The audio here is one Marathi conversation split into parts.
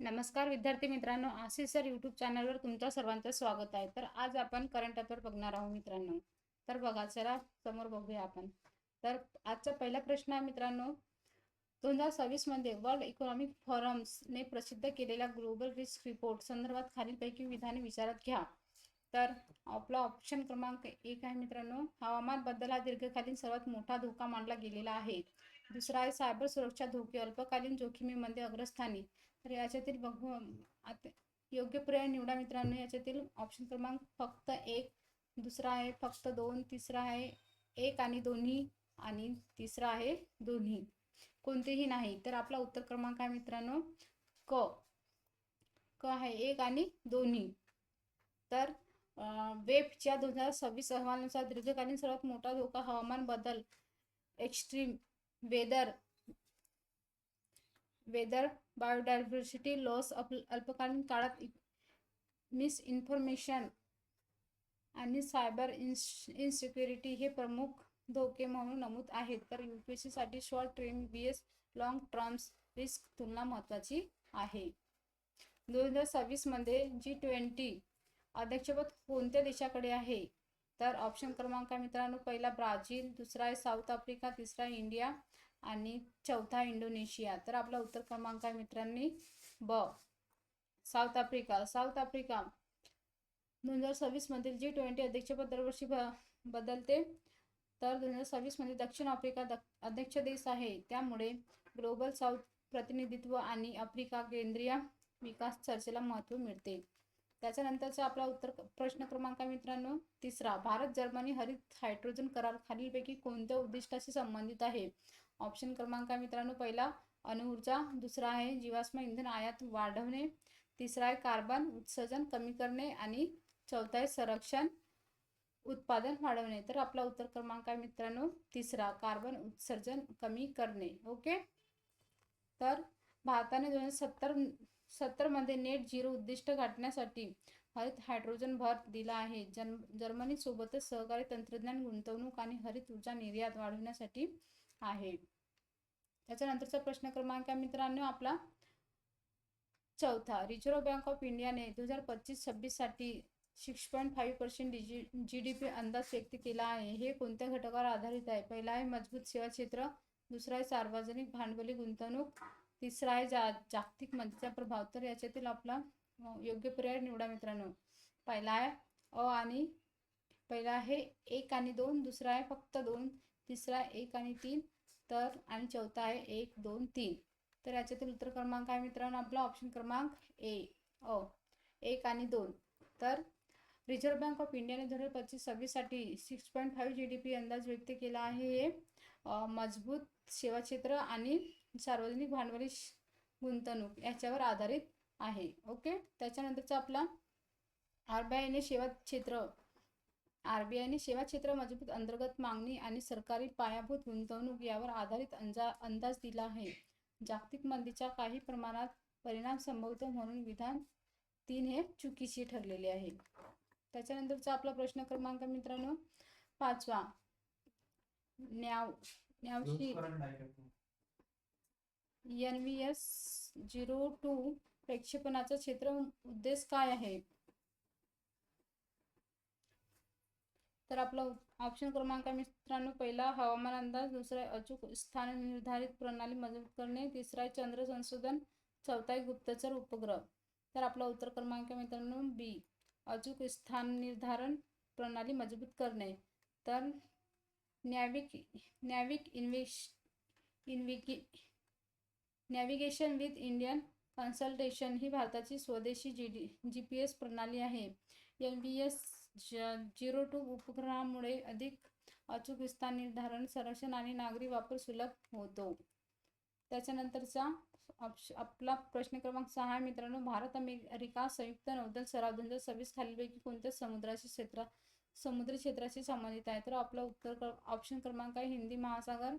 नमस्कार विद्यार्थी मित्रांनो, आशिष सर यूट्यूब चॅनलवर तुमच्या सर्वांचं स्वागत आहे. तर आज आपण करंट अफेअर बघणार आहोत मित्रांनो. तर बघा, चला समोर बघूया आपण. तर आजचा पहिला प्रश्न आहे मित्रांनो, 2026 मध्ये वर्ल्ड इकॉनॉमिक फोरम्सने प्रसिद्ध केलेल्या ग्लोबल रिस्क रिपोर्ट संदर्भात खालीलपैकी विधाने विचारात घ्या. तर आपला ऑप्शन क्रमांक 1 आहे मित्रांनो, हवामान बदल हा दीर्घकालीन सर्वात मोठा धोका मानला गेलेला आहे. दुसरा आहे सायबर सुरक्षा धोके अल्पकालीन जोखमीमध्ये अग्रस्थानी. तर याच्यातील बघू योग्य पर्याय निवडा मित्रांनो. याच्यातील ऑप्शन क्रमांक फक्त 1, दुसरा आहे फक्त 2, तिसरा आहे 1 आणि दोन्ही, आणि तिसरा आहे दोन्ही, कोणतेही नाही. तर आपला उत्तर क्रमांक आहे मित्रांनो क क आहे 1 आणि दोन्ही. तर वेबच्या 2026 अहवालानुसार दीर्घकालीन सर्वात मोठा धोका हवामान बदल, एक्स्ट्रीम वेदर बायोडायव्हर्सिटी लॉस, अल्पकालीन काळात मिसइन्फॉर्मेशन आणि सायबर इनसिक्युरिटी हे प्रमुख धोके म्हणून नमूद आहेत. तर UPSC साठी short term vs long terms risk तुलना महत्त्वाची आहे. 2026 मध्ये G20 अध्यक्षपद कोणत्या देशाकडे आहे? तर ऑप्शन क्रमांक आहे मित्रांनो, पहिला ब्राझील, दुसरा आहे साऊथ आफ्रिका, तिसरा आहे इंडिया आणि चौथा इंडोनेशिया. तर आपला उत्तर क्रमांक आहे मित्रांनी ब, साऊथ आफ्रिका. साऊथ आफ्रिका 2026 मधील G20 अध्यक्षपद दरवर्षी बदलते. तर 2026 मध्ये दक्षिण आफ्रिका अध्यक्ष देश आहे, त्यामुळे ग्लोबल साऊथ प्रतिनिधित्व आणि आफ्रिका केंद्रीय विकास चर्चेला महत्त्व मिळते. त्याच्यानंतरचा आपला उत्तर प्रश्न क्रमांक आहे मित्रांनो तिसरा, भारत जर्मनी हरित हायड्रोजन करार खालीलपैकी कोणत्या उद्दिष्टाशी संबंधित आहे? ऑप्शन क्रमांक आहे मित्रांनो, पहिला अणुऊर्जा, दुसरा आहे जीवाश्म इंधन आयात वाढवणे, तिसरा आहे कार्बन उत्सर्जन कमी करणे आणि चौथा आहे संरक्षण उत्पादन वाढवणे. तर आपला उत्तर क्रमांक आहे मित्रांनो तिसरा, कार्बन उत्सर्जन कमी करणे. ओके. तर भारताने 2070 मध्ये नेट झिरो उद्दिष्ट गाठण्यासाठी हरित हायड्रोजन भर दिला आहे. जर्मनी सोबतच सहकारी तंत्रज्ञान गुंतवणूक आणि हरित ऊर्जा निर्यात वाढवण्यासाठी आहे. त्याच्यानंतरचा प्रश्न क्रमांक आहे मित्रांनो आपला चौथा, रिझर्व्ह बँक ऑफ इंडियाने 2025-26 साठी 6.5% GDP अंदाज व्यक्त केला आहे. हे कोणत्या घटकावर आधारित आहे? पहिला आहे मजबूत सेवा क्षेत्र, दुसरा आहे सार्वजनिक भांडवली गुंतवणूक, तिसरा आहे जागतिक मंदीचा प्रभाव. तर याच्यातील आपला योग्य पर्याय निवडा मित्रांनो. पहिला आहे आणि पहिला आहे 1 आणि 2, दुसरा आहे फक्त 2, तिसरा 1 आणि 3, तर आणि चौथा आहे 1, 2, 3. तर याच्यातील उत्तर क्रमांक आहे मित्रांनो आपला ऑप्शन क्रमांक ए, 1 आणि 2. तर रिझर्व्ह बँक ऑफ इंडियाने 2025-26 साठी 6.5 GDP अंदाज व्यक्त केला आहे. हे मजबूत सेवा क्षेत्र आणि सार्वजनिक भांडवली गुंतवणूक याच्यावर आधारित आहे. ओके. त्याच्यानंतरचा आपला आरबीआयने सेवा क्षेत्र मजबूत अंतर्गत मागणी आणि सरकारी पायाभूत गुंतवणूक यावर आधारित अंदाज दिला आहे. जागतिक मंदीचा काही प्रमाणात परिणाम संभवतो म्हणून विधान 3 हे चुकीचे ठरलेले आहे. त्याच्यानंतरचा आपला प्रश्न क्रमांक मित्रांनो 5वा, न्यावशी NVS-02 प्रक्षेपणाचा क्षेत्र उद्देश काय आहे? तर आपला ऑप्शन क्रमांक मित्रांनो, पहिला हवामान अंदाज, दुसरा अचूक स्थान निर्धारित प्रणाली मजबूत करणे, तिसरा चंद्र संशोधन, चौथा गुप्तचर उपग्रह. तर आपला उत्तर क्रमांक मित्रांनो बी, अचूक स्थान निर्धारण प्रणाली मजबूत करणे. तर नॅव्हिगेशन विथ इंडियन कन्सल्टेशन ही भारताची स्वदेशी GPS प्रणाली आहे. NVS-02 उपग्रहामुळे अधिक अचूक स्थान निर्धारण, संरक्षण आणि नागरी वापर सुलभ होतो. त्याच्यानंतरचा आपला प्रश्न क्रमांक 6 मित्रांनो, भारत अमेरिका संयुक्त नौदल सराव 2026 खालीलपैकी कोणत्या समुद्री क्षेत्राशी संबंधित आहे? तर आपला उत्तर ऑप्शन क्रमांक आहे हिंदी महासागर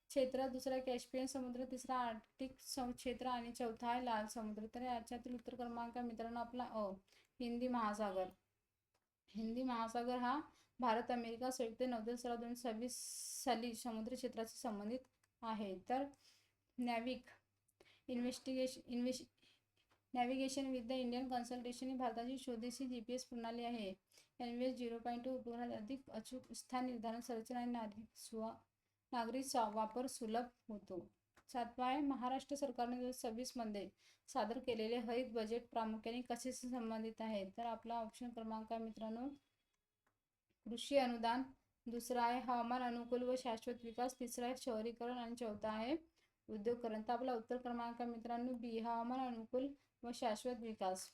क्षेत्र, दुसरा कॅस्पियन समुद्र, तिसरा आर्क्टिक क्षेत्र आणि चौथा आहे लाल समुद्र. तर याच्यातील उत्तर क्रमांक मित्रांनो आपला हिंदी महासागर. हिंदी महासागर हा भारत अमेरिका संयुक्त नौदल सराव 2026 साली समुद्री क्षेत्राशी संबंधित आहे. तर NavIC navigation with the Indian constellation ही भारताची स्वदेशी GPS प्रणाली आहे. NVS 0.2 उपग्रहात अधिक अचूक स्थान निर्धारण संरचना आणि नागरी वापर सुलभ होतो. 7वा आहे महाराष्ट्र सरकारने 2026 मध्ये सादर केलेले हरित बजेट प्रामुख्याने कशाशी संबंधित आहे? तर आपला ऑप्शन क्रमांक आहे मित्रांनो कृषी अनुदान, दुसरा आहे हवामान अनुकूल व शाश्वत विकास, तिसरा आहे शहरीकरण आणि चौथा आहे उद्योगकरण. तर आपला उत्तर क्रमांक मित्रांनो बी हवामान अनुकूल व शाश्वत विकास.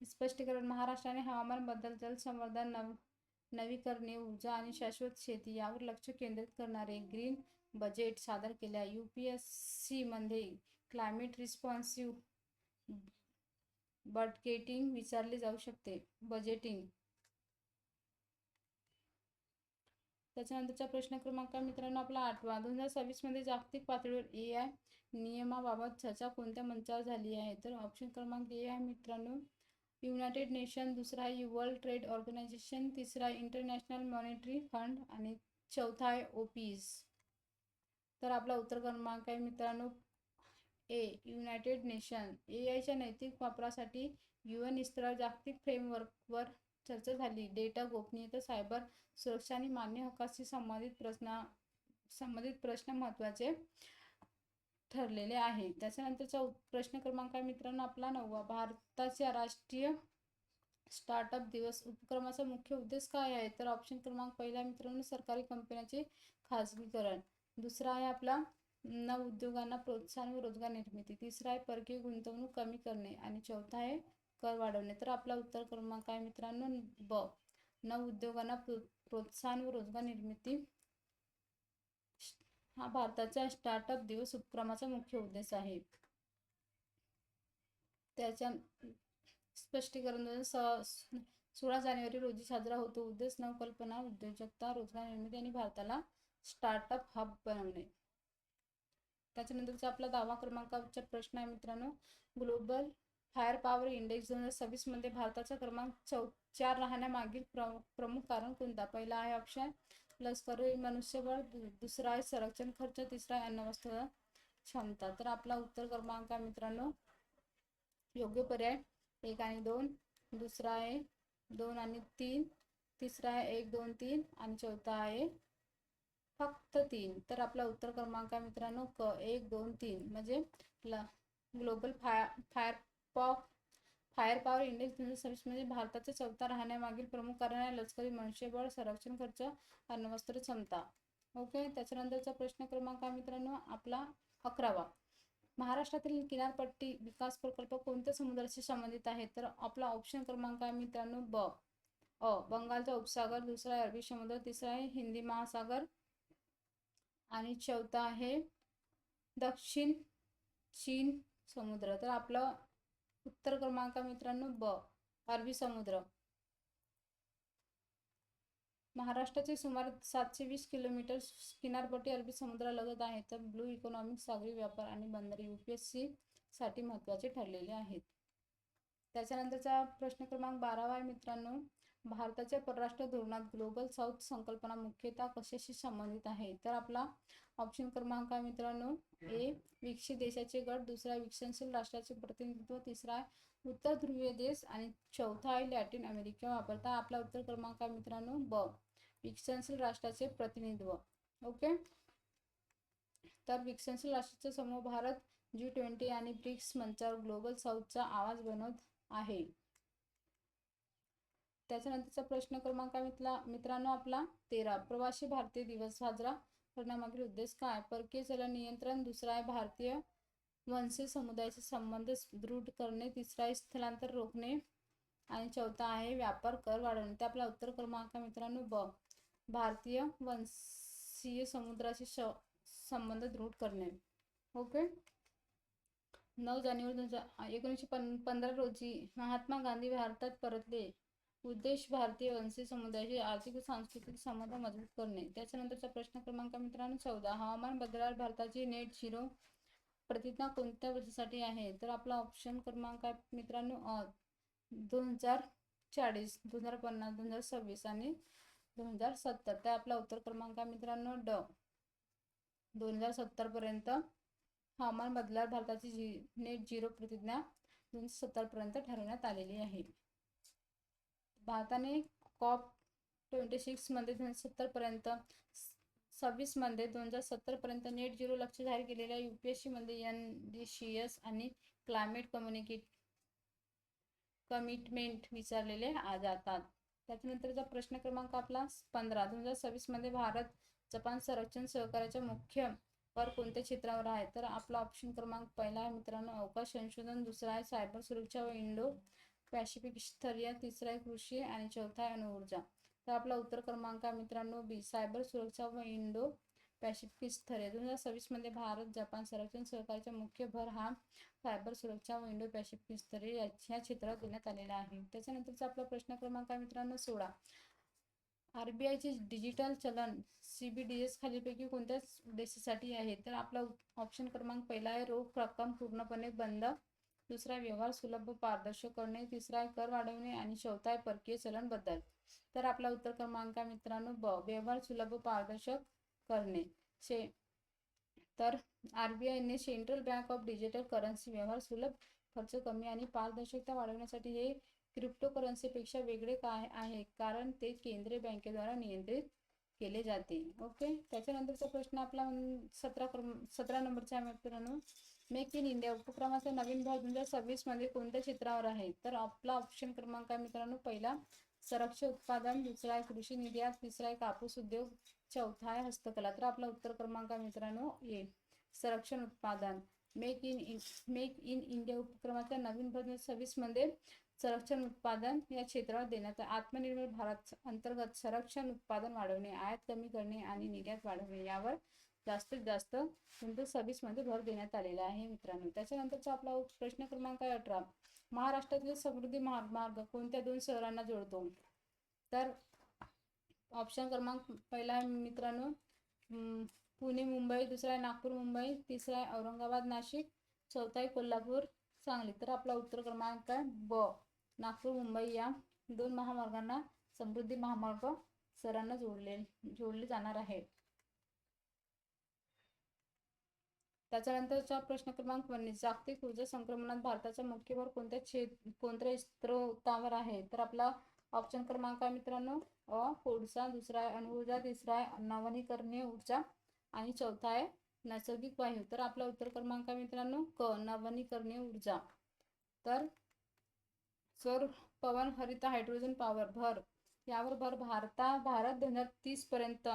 स्पष्टीकरण महाराष्ट्राने हवामान बदल, जलसंवर्धन, नवीकरणीय ऊर्जा आणि शाश्वत शेती यावर लक्ष केंद्रित करणारे ग्रीन बजेट सादर केले आहे. UPSC मध्ये क्लायमेट रिस्पॉन्सिव्ह बजेटिंग विचारले जाऊ शकते. बजेटिंग. त्याच्यानंतरचा प्रश्न क्रमांक मित्रांनो आपला 8वा 2026 मध्ये जागतिक पातळीवर AI नियमाबाबत चर्चा कोणत्या मंचावर झाली आहे? तर ऑप्शन क्रमांक ए आहे मित्रांनो युनायटेड नेशन, दुसरा आहे वर्ल्ड ट्रेड ऑर्गनायझेशन, तिसरा आहे इंटरनॅशनल मॉनिटरी फंड आणि चौथा आहे OPEC. तर आपला उत्तर क्रमांक आहे मित्रांनो ए युनायटेड नेशन. AIच्या नैतिक वापरासाठी UN स्तरावर जागतिक फ्रेमवर्कवर चर्चा झाली. डेटा गोपनीयता, सायबर सुरक्षा आणि मान्य हक्काशी संबंधित प्रश्न महत्त्वाचे ठरलेले आहे. त्याच्यानंतरचा प्रश्न क्रमांक आहे मित्रांनो आपला 9वा भारताच्या राष्ट्रीय स्टार्टअप दिवस उपक्रमाचा मुख्य उद्देश काय आहे? तर ऑप्शन क्रमांक पहिला मित्रांनो सरकारी कंपन्यांचे खाजगीकरण, दुसरा आहे आपला नवउद्योगांना प्रोत्साहन व रोजगार निर्मिती, तिसरा आहे परकीय गुंतवणूक कमी करणे आणि चौथा आहे कर वाढवणे. तर आपला उत्तर क्रमांक आहे मित्रांनो ब नवउद्योगांना प्रोत्साहन व रोजगार निर्मिती हा भारताच्या स्टार्टअप दिवस उपक्रमाचा मुख्य उद्देश आहे. त्याच्या स्पष्टीकरण 16 जानेवारी रोजी साजरा होतो. उद्देश नवकल्पना, उद्योजकता, रोजगार निर्मिती आणि भारताला स्टार्टअप हब बनवणे. त्याच्यानंतरचा आपला 10वा क्रमांकाचा प्रश्न आहे मित्रांनो ग्लोबल फायर पॉवर इंडेक्स 2026 मध्ये भारताचा क्रमांक 4 राहण्यामागील प्रमुख कारण कोणता? पहिला आहे ऑप्शन लष्करी मनुष्यबळ, दुसरा आहे संरक्षण खर्च, तिसरा आहे अण्वस्त्र क्षमता. तर आपला उत्तर क्रमांक आहे मित्रांनो योग्य पर्याय 1 आणि 2, दुसरा आहे 2 आणि 3, तिसरा आहे 1, 2, 3 आणि चौथा आहे फक्त 3. तर आपला उत्तर क्रमांक आहे मित्रांनो क 1, 2, 3 म्हणजे ग्लोबल फायर पॉवर इंडेक्स 2026 म्हणजे भारताच्या चौथा राहण्यामागील प्रमुख कारण आहे लष्करी मनुष्यबळ, संरक्षण खर्च, अण्वस्त्र क्षमता. ओके. त्याच्यानंतरचा प्रश्न क्रमांक आहे मित्रांनो आपला 11वा महाराष्ट्रातील किनारपट्टी विकास प्रकल्प कोणत्या समुद्राशी संबंधित आहे? तर आपला ऑप्शन क्रमांक आहे मित्रांनो ब बंगालचा उपसागर, दुसरा आहे अरबी समुद्र, तिसरा आहे हिंदी महासागर आणि चौथा आहे दक्षिण चीन समुद्र. तर आपलं उत्तर क्रमांक मित्रांनो ब अरबी समुद्र. महाराष्ट्राचे सुमारे 720 किलोमीटर किनारपट्टी अरबी समुद्रालगत आहे. तर ब्लू इकॉनॉमिक, सागरी व्यापार आणि बंदरे UPSC साठी महत्त्वाचे ठरलेले आहेत. त्याच्यानंतरचा प्रश्न क्रमांक 12वा आहे मित्रांनो भारताच्या परराष्ट्र धोरणात ग्लोबल साऊथ संकल्पना मुख्यतः कशाशी संबंधित आहे? तर आपला ऑप्शन क्रमांक आहे मित्रांनो ए विकसित देशाचे गट, दुसरा विकसनशील राष्ट्राचे प्रतिनिधित्व, तिसरा आहे उत्तर ध्रुवीय देश आणि चौथा आहे लॅटिन अमेरिका वापरता. आपला उत्तर क्रमांक आहे मित्रांनो ब विकसनशील राष्ट्राचे प्रतिनिधित्व. ओके. तर विकसनशील राष्ट्राचा समूह भारत G20 आणि ब्रिक्स मंचावर ग्लोबल साऊथचा आवाज बनवत आहे. त्याच्यानंतरचा प्रश्न क्रमांक मित्रांनो आपला 13 प्रवासी भारतीय दिवस साजरा करण्यामागील उद्देश काय? परकीय चलन नियंत्रण, दुसरा आहे भारतीय वंशी समुदायाचे संबंध दृढ करणे, तिसरा आहे स्थलांतर रोखणे आणि चौथा आहे व्यापार कर वाढवणे. ते आपला उत्तर क्रमांक मित्रांनो ब भारतीय वंशीय समुद्राशी संबंध दृढ करणे. ओके. 9 जानेवारी 1915 रोजी महात्मा गांधी भारतात परतले. उद्देश भारतीय वंशी समुदायाशी आर्थिक व सांस्कृतिक संबंध मजबूत करणे. त्याच्यानंतरचा प्रश्न क्रमांक मित्रांनो 14 हवामान बदलावर भारताची नेट झिरो प्रतिज्ञा कोणत्या वर्षासाठी आहे? तर आपला ऑप्शन क्रमांक आहे मित्रांनो 2040, 2050, 2026 आणि 2070. तर आपला उत्तर क्रमांक आहे मित्रांनो ड 2070 पर्यंत हवामान बदलावर भारताची नेट झिरो प्रतिज्ञा 2070 पर्यंत ठरवण्यात आलेली आहे. भारताने COP26 मध्ये 2070 पर्यंत 26 मध्ये 2070 पर्यंत नेट झिरो लक्ष्य जाहीर केलेल्या UPSC मध्ये NDCS आणि क्लायमेट कमिटमेंट विचारलेले जातात. त्याच्यानंतरचा प्रश्न क्रमांक आपला 15. 2026 मध्ये भारत जपान संरक्षण सहकार्याच्या मुख्य भर कोणत्या क्षेत्रावर आहे? तर आपला ऑप्शन क्रमांक पहिला आहे मित्रांनो अवकाश संशोधन, दुसरा आहे सायबर सुरक्षा व इंडो पॅसिफिक स्थैर्य, तिसरा आहे कृषी आणि चौथा आहे अणुऊर्जा. तर आपला उत्तर क्रमांक आहे मित्रांनो बी सायबर सुरक्षा व इंडो पॅसिफिक स्थैर्य. 2026 मध्ये भारत जपान संरक्षण सहकार्याचा मुख्य भर हा सायबर सुरक्षा व इंडो पॅसिफिक स्थैर्य या क्षेत्रात देण्यात आलेला आहे. त्याच्यानंतरचा आपला प्रश्न क्रमांक आहे मित्रांनो 16. RBI चे डिजिटल चलन CBDS खालीलपैकी कोणत्या उद्देशासाठी आहे? तर आपला ऑप्शन क्रमांक पहिला आहे रोख रक्कम पूर्णपणे बंद, दुसरा व्यवहार सुलभ व पारदर्शक करणे, तिसरा आहे कर वाढवणे आणि चौथा आहे परकीय चलन बदल. तर आपला उत्तर क्रमांक आहे मित्रांनो ब व्यवहार सुलभ व पारदर्शक करणे. तर RBI ने central bank of digital currency व्यवहार सुलभ, खर्च कमी आणि पारदर्शकता वाढवण्यासाठी हे क्रिप्टोकरन्सीपेक्षा वेगळे काय आहे? कारण ते केंद्रीय बँकेद्वारा नियंत्रित केले जाते. ओके. त्याच्यानंतरचा प्रश्न आपला 17 नंबरचा आहे मित्रांनो मेक इन इंडिया उपक्रमाचा नवीन भाग 2026 मध्ये कोणत्या क्षेत्रावर आहे? तर आपला ऑप्शन क्रमांक आहे मित्रांनो पहिला संरक्षण उत्पादन, दुसरा आहे कृषी निर्यात, तिसरा आहे कापूस उद्योग, चौथा आहे हस्तकला. तर आपला उत्तर क्रमांक आहे मित्रांनो ए संरक्षण उत्पादन. मेक इन इंडिया उपक्रमाच्या नवीन भाग 2026 मध्ये संरक्षण उत्पादन या क्षेत्रावर देण्यात आत्मनिर्भर भारत अंतर्गत संरक्षण उत्पादन वाढवणे, आयात कमी करणे आणि निर्यात वाढवणे यावर जास्तीत जास्त 2026 मध्ये भर देण्यात आलेला आहे मित्रांनो. त्याच्यानंतरचा आपला प्रश्न क्रमांक आहे 18. महाराष्ट्रातील समृद्धी महामार्ग कोणत्या दोन शहरांना जोडतो? तर ऑप्शन क्रमांक पहिला आहे मित्रांनो पुणे मुंबई, दुसरा आहे नागपूर मुंबई, तिसरा आहे औरंगाबाद नाशिक, चौथा आहे कोल्हापूर सांगली. तर आपला उत्तर क्रमांक आहे ब नागपूर मुंबई या दोन महामार्गांना समृद्धी महामार्ग शहरांना जोडले जाणार आहे. त्याच्यानंतरचा प्रश्न क्रमांक 19. जागतिक ऊर्जा संक्रमणात भारताचा मुख्य भर कोणत्या स्त्रोतावर आहे? तर आपला ऑप्शन क्रमांक आहे मित्रांनो अ कोळसा, दुसरा आहे अणुऊर्जा, तिसरा आहे नवीकरणीय ऊर्जा आणि चौथा आहे नैसर्गिक वायू. तर आपला उत्तर क्रमांक आहे मित्रांनो क नवीकरणीय ऊर्जा. तर सौर, पवन, हरित, हायड्रोजन पॉवर भर यावर भर भारत 2030 पर्यंत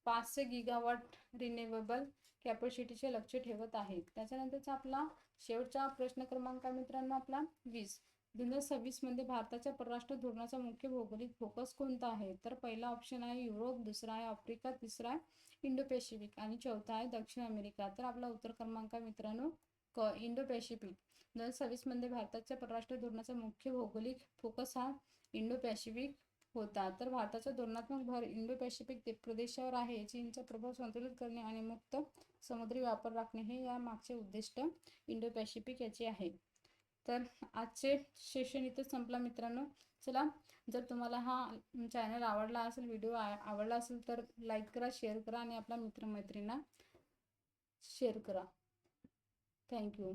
500 गिगावॉट रिन्युएबल कॅपॅसिटीचे लक्ष्य ठेवत आहे. त्याच्यानंतरचा आपला शेवटचा प्रश्न क्रमांक मित्रांनो आपला 20. 2026 मध्ये भारताच्या परराष्ट्र धोरणाचा मुख्य भौगोलिक फोकस कोणता आहे? तर पहिला ऑप्शन आहे युरोप, दुसरा आहे आफ्रिका, तिसरा आहे इंडो पॅसिफिक आणि चौथा आहे दक्षिण अमेरिका. तर आपला उत्तर क्रमांक मित्रांनो क इंडो पॅसिफिक. 2026 मध्ये भारताच्या परराष्ट्र धोरणाचा मुख्य भौगोलिक फोकस हा इंडो पॅसिफिक होता. तर भारताचा धोरणात्मक भर इंडो पॅसिफिक प्रदेशावर आहे. चीनचा प्रभाव संतुलित करणे आणि मुक्त समुद्री व्यापार राखणे हे या मागचे उद्दिष्ट इंडो पॅसिफिक याचे आहे. तर आजचे सेशन इथे संपला मित्रांनो. चला, जर तुम्हाला हा चॅनल आवडला असेल, व्हिडिओ आवडला असेल तर लाईक करा, शेअर करा आणि आपल्या मित्रमैत्रिणींना शेअर करा. थँक्यू.